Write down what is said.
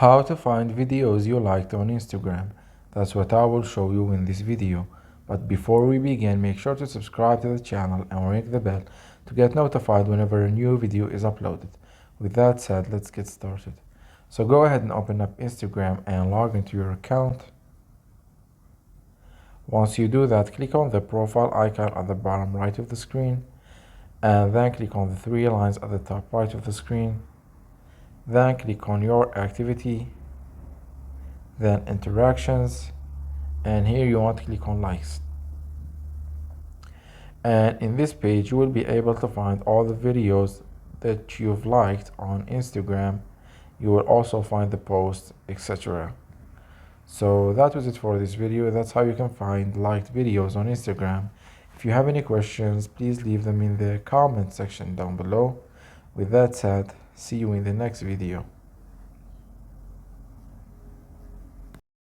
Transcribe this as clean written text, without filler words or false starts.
How to find videos you liked on Instagram. That's what I will show you in this video. But before we begin, make sure to subscribe to the channel and ring the bell to get notified whenever a new video is uploaded. With that said, let's get started. So go ahead and open up Instagram and log into your account. Once you do that, click on the profile icon at the bottom right of the screen, and then click on the three lines at the top right of the screen. Then click on your activity, then interactions, and here you want to click on likes. And in this page you will be able to find all the videos that you've liked on Instagram. You will also find the posts, etc. So that was it for this video. That's how you can find liked videos on Instagram. If you have any questions, please leave them in the comment section down below. With that said, see you in the next video.